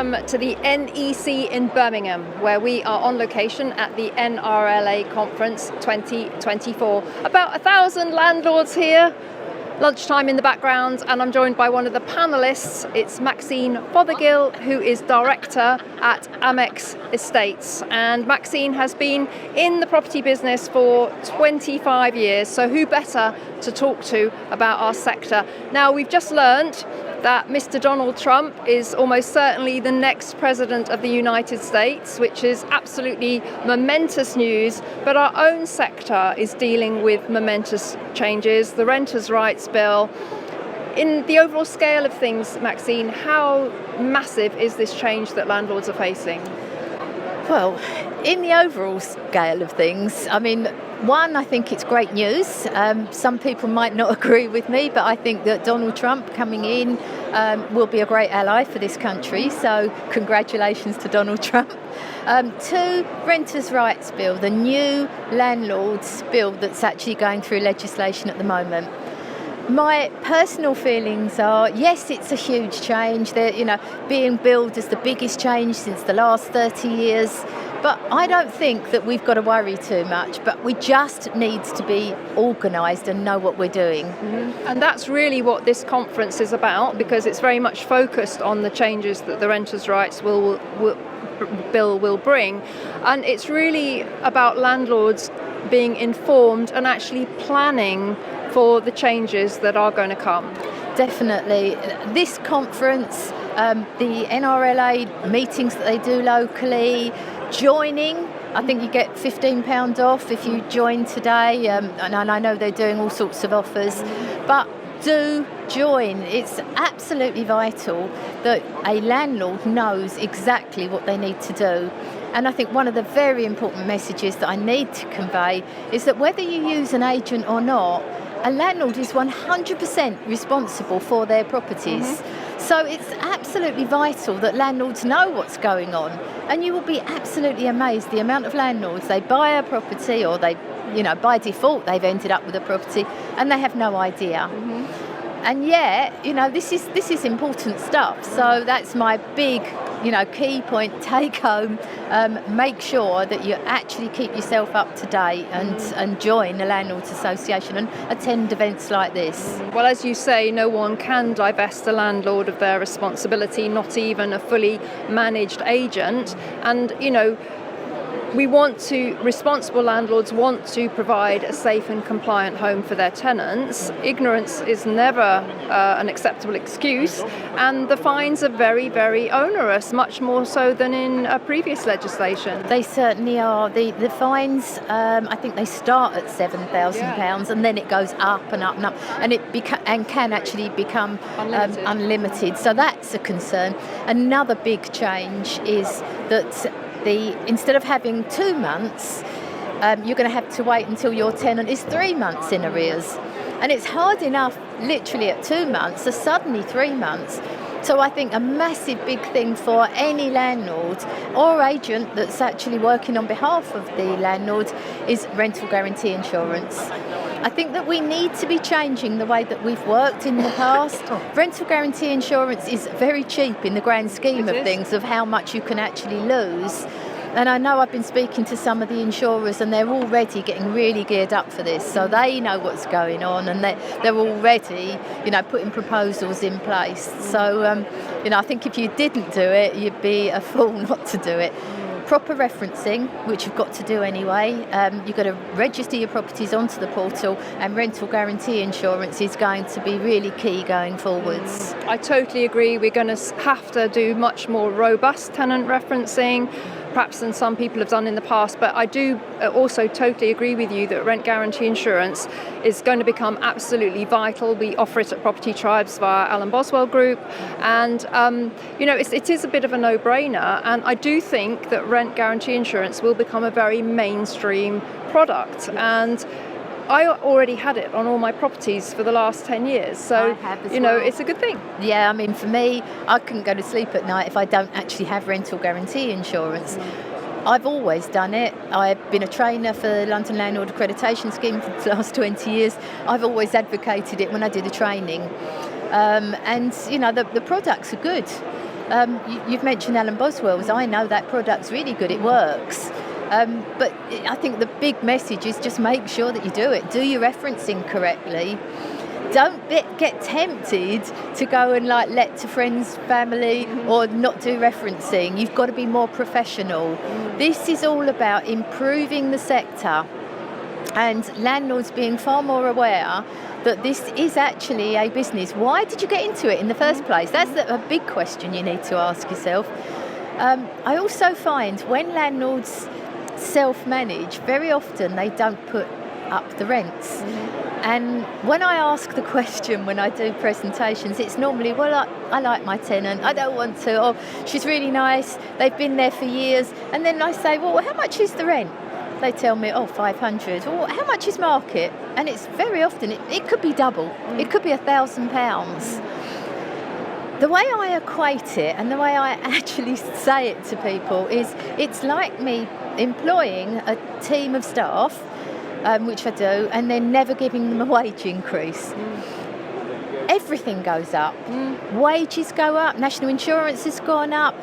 welcome to the NEC in Birmingham, where we are on location at the NRLA Conference 2024. About 1,000 landlords here, lunchtime in the background, and I'm joined by one of the panellists. It's Maxine Fothergill, who is director at Amax Estates. And Maxine has been in the property business for 25 years, so who better to talk to about our sector? Now, we've just learned that Mr. Donald Trump is almost certainly the next president of the United States, which is absolutely momentous news. But our own sector is dealing with momentous changes, the Renters' Rights Bill. In the overall scale of things, Maxine, how massive is this change that landlords are facing? Well, in the overall scale of things, I mean, one, I think it's great news. Some people might not agree with me, but I think that Donald Trump coming in will be a great ally for this country. So congratulations to Donald Trump. Two, Renters' Rights Bill, the new landlords bill that's actually going through legislation at the moment. My personal feelings are, yes, it's a huge change. They're, being billed as the biggest change since the last 30 years. But I don't think that we've got to worry too much, but we just need to be organised and know what we're doing. Mm-hmm. And that's really what this conference is about, because it's very much focused on the changes that the Renters' Rights Bill will bring. And it's really about landlords being informed and actually planning for the changes that are going to come. Definitely. This conference, the NRLA meetings that they do locally, joining, I think you get £15 off if you join today, and I know they're doing all sorts of offers, but do join. It's absolutely vital that a landlord knows exactly what they need to do. And I think one of the very important messages that I need to convey is that whether you use an agent or not, a landlord is 100% responsible for their properties. Mm-hmm. So it's absolutely vital that landlords know what's going on. And you will be absolutely amazed the amount of landlords, they buy a property or they, by default they've ended up with a property and they have no idea. Mm-hmm. And yet, this is important stuff. So that's my big, key point, take home. Make sure that you actually keep yourself up to date and join the Landlords Association and attend events like this. Well, as you say, no one can divest a landlord of their responsibility, not even a fully managed agent. And, responsible landlords want to provide a safe and compliant home for their tenants. Ignorance is never an acceptable excuse, and the fines are very, very onerous, much more so than in previous legislation. They certainly are. The fines, I think they start at £7,000 and then it goes up and up and up, and it can actually become unlimited. So that's a concern. Another big change is that instead of having 2 months, you're going to have to wait until your tenant is 3 months in arrears. And it's hard enough, literally at 2 months, so suddenly 3 months. So I think a massive big thing for any landlord or agent that's actually working on behalf of the landlord is rental guarantee insurance. I think that we need to be changing the way that we've worked in the past. Rental guarantee insurance is very cheap in the grand scheme of things, of how much you can actually lose. And I know I've been speaking to some of the insurers and they're already getting really geared up for this. So they know what's going on and they're already, putting proposals in place. So, I think if you didn't do it, you'd be a fool not to do it. Proper referencing, which you've got to do anyway. You've got to register your properties onto the portal, and rental guarantee insurance is going to be really key going forwards. I totally agree. We're going to have to do much more robust tenant referencing, perhaps than some people have done in the past, but I do also totally agree with you that rent guarantee insurance is going to become absolutely vital. We offer it at Property Tribes via Alan Boswell Group, and it is a bit of a no-brainer, and I do think that rent guarantee insurance will become a very mainstream product, and I already had it on all my properties for the last 10 years, so it's a good thing. Yeah, I mean, for me, I couldn't go to sleep at night if I don't actually have rental guarantee insurance. I've always done it. I've been a trainer for the London Landlord Accreditation Scheme for the last 20 years. I've always advocated it when I did the training. And the products are good. You've mentioned Alan Boswell's. I know that product's really good. It works. But I think the big message is just make sure that you do it. Do your referencing correctly. Don't get tempted to go and let to friends, family, or not do referencing. You've got to be more professional. This is all about improving the sector and landlords being far more aware that this is actually a business. Why did you get into it in the first place? That's a big question you need to ask yourself. I also find when landlords self-manage, very often they don't put up the rents. And when I ask the question when I do presentations, it's normally, well, I like my tenant, I don't want to, or she's really nice, they've been there for years. And then I say, well, how much is the rent? They tell me, 500. Well, how much is market? And it's very often, it could be double. It could be £1,000. The way I equate it and the way I actually say it to people is it's like me employing a team of staff, which I do, and then never giving them a wage increase. Everything goes up. Wages go up, national insurance has gone up,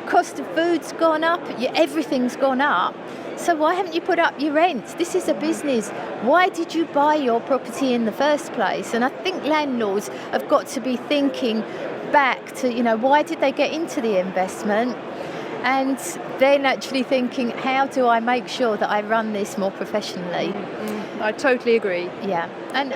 cost of food's gone up, everything's gone up. So why haven't you put up your rent? This is a business. Why did you buy your property in the first place? And I think landlords have got to be thinking back to, why did they get into the investment? And then actually thinking, how do I make sure that I run this more professionally? I totally agree. Yeah, and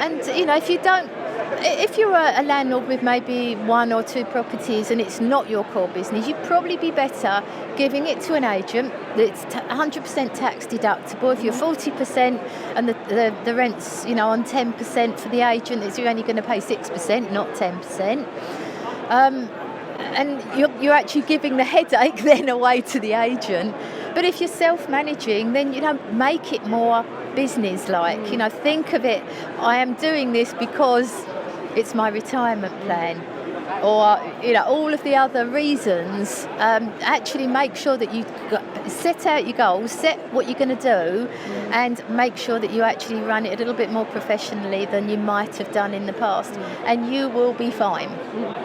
if you're a landlord with maybe 1 or 2 properties and it's not your core business, you'd probably be better giving it to an agent that's 100% tax deductible. If you're 40% and the rent's on 10% for the agent, you're only going to pay 6%, not 10%. And you're actually giving the headache then away to the agent. But if you're self-managing, then make it more business-like. Think of it, I am doing this because it's my retirement plan, or all of the other reasons. Actually make sure that you set out your goals, set what you're going to do, and make sure that you actually run it a little bit more professionally than you might have done in the past, and you will be fine.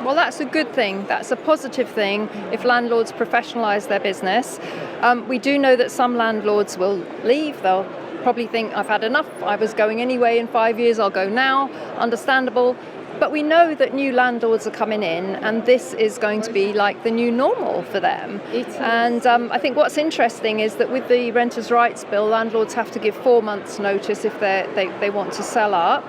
Well, that's a good thing. That's a positive thing if landlords professionalise their business. We do know that some landlords will leave. They'll probably think, I've had enough. I was going anyway in 5 years, I'll go now. Understandable. But we know that new landlords are coming in, and this is going to be like the new normal for them. And I think what's interesting is that with the Renters' Rights Bill, landlords have to give 4 months' notice if they want to sell up.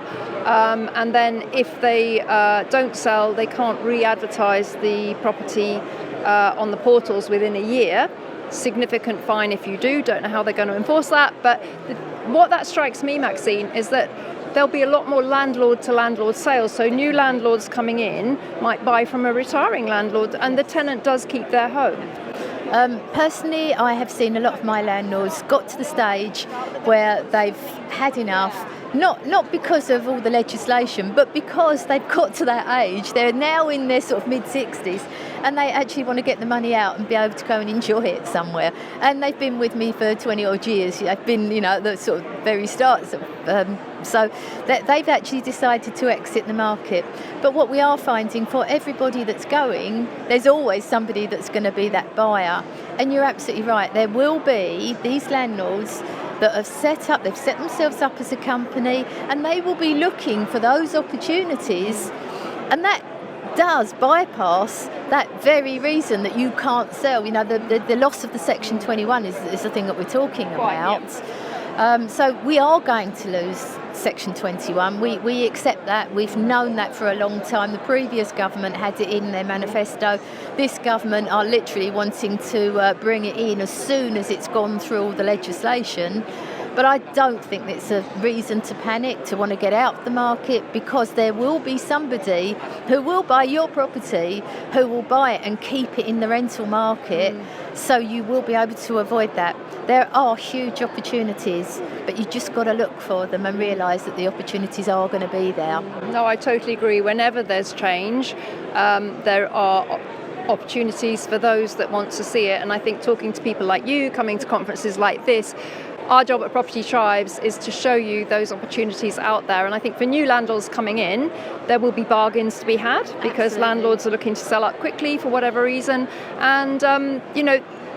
And then if they don't sell, they can't re-advertise the property on the portals within a year. Significant fine if you do. Don't know how they're going to enforce that. But what that strikes me, Maxine, is that there'll be a lot more landlord-to-landlord sales. So new landlords coming in might buy from a retiring landlord, and the tenant does keep their home. Personally, I have seen a lot of my landlords got to the stage where they've had enough, not because of all the legislation, but because they've got to that age. They're now in their sort of mid-60s, and they actually want to get the money out and be able to go and enjoy it somewhere. And they've been with me for 20 odd years. I've been, at the sort of very start. So they've actually decided to exit the market. But what we are finding, for everybody that's going, there's always somebody that's going to be that buyer. And you're absolutely right. There will be these landlords that have they've set themselves up as a company, and they will be looking for those opportunities. And that does bypass that very reason that you can't sell. The loss of the Section 21 is the thing that we're talking about. So we are going to lose Section 21. We accept that. We've known that for a long time. The previous government had it in their manifesto. This government are literally wanting to bring it in as soon as it's gone through all the legislation. But I don't think it's a reason to panic, to want to get out of the market, because there will be somebody who will buy your property, who will buy it and keep it in the rental market. So you will be able to avoid that. There are huge opportunities, but you just got to look for them and realise that the opportunities are going to be there. No, I totally agree. Whenever there's change, there are opportunities for those that want to see it. And I think talking to people like you, coming to conferences like this, our job at Property Tribes is to show you those opportunities out there. And I think for new landlords coming in, there will be bargains to be had because Absolutely. landlords are looking to sell up quickly for whatever reason. And,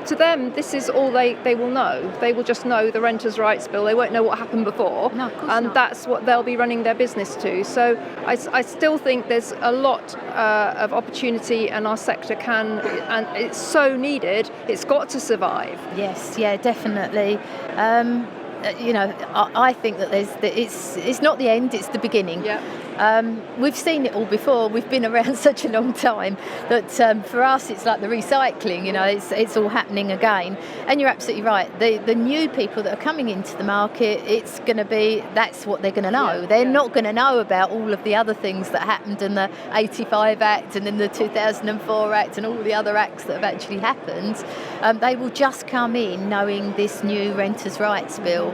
to them, this is all they will know. They will just know the renters' rights bill. They won't know what happened before. No, of course and not. that's what they'll be running their business to. So I still think there's a lot of opportunity, and our sector can, and it's so needed. It's got to survive. Yes, yeah, definitely. I think that it's not the end, it's the beginning. Yeah. We've seen it all before. We've been around such a long time that for us it's like the recycling. It's all happening again. And you're absolutely right. The new people that are coming into the market, that's what they're going to know. They're not going to know about all of the other things that happened in the 85 Act and in the 2004 Act and all the other acts that have actually happened. They will just come in knowing this new Renters' Rights Bill.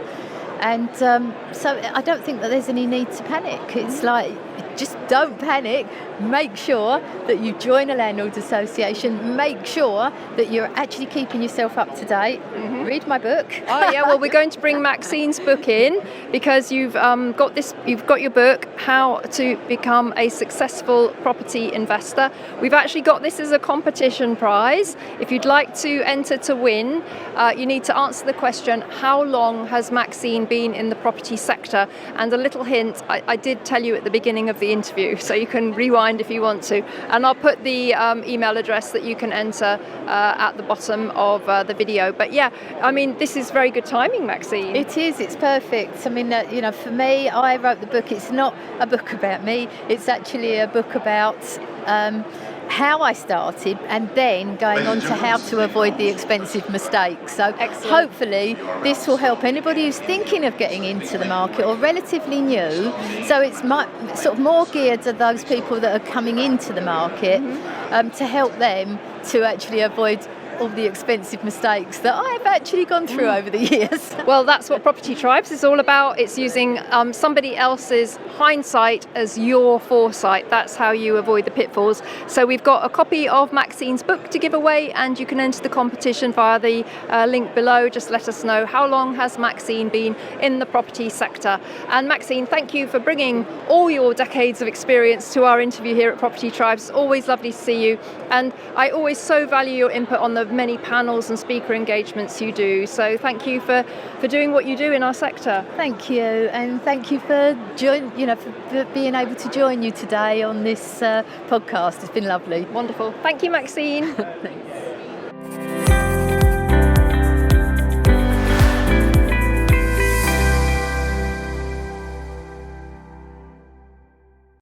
And so I don't think that there's any need to panic. It's like, just don't panic. Make sure that you join a landlords association. Make sure that you're actually keeping yourself up to date. Mm-hmm. Read my book. Oh yeah, well, we're going to bring Maxine's book in because you've got your book, How to Become a Successful Property Investor. We've actually got this as a competition prize. If you'd like to enter to win, you need to answer the question, how long has Maxine been in the property sector? And a little hint, I did tell you at the beginning of the interview, so you can rewind if you want to. And I'll put the email address that you can enter at the bottom of the video. But yeah, I mean, this is very good timing, Maxine. It is, it's perfect. I mean, for me, I wrote the book. It's not a book about me. It's actually a book about how I started and then going on to how to avoid the expensive mistakes. So Excellent. Hopefully this will help anybody who's thinking of getting into the market or relatively new. So it's sort of more geared to those people that are coming into the market, to help them to actually avoid all the expensive mistakes that I've actually gone through over the years. Well, that's what Property Tribes is all about. It's using somebody else's hindsight as your foresight. That's how you avoid the pitfalls. So we've got a copy of Maxine's book to give away, and you can enter the competition via the link below. Just let us know, how long has Maxine been in the property sector? And Maxine, thank you for bringing all your decades of experience to our interview here at Property Tribes. It's always lovely to see you, and I always so value your input on the many panels and speaker engagements you do. So thank you for doing what you do in our sector. Thank you, and thank you for being able to join you today on this podcast. It's been lovely. Wonderful. Thank you, Maxine. Thanks.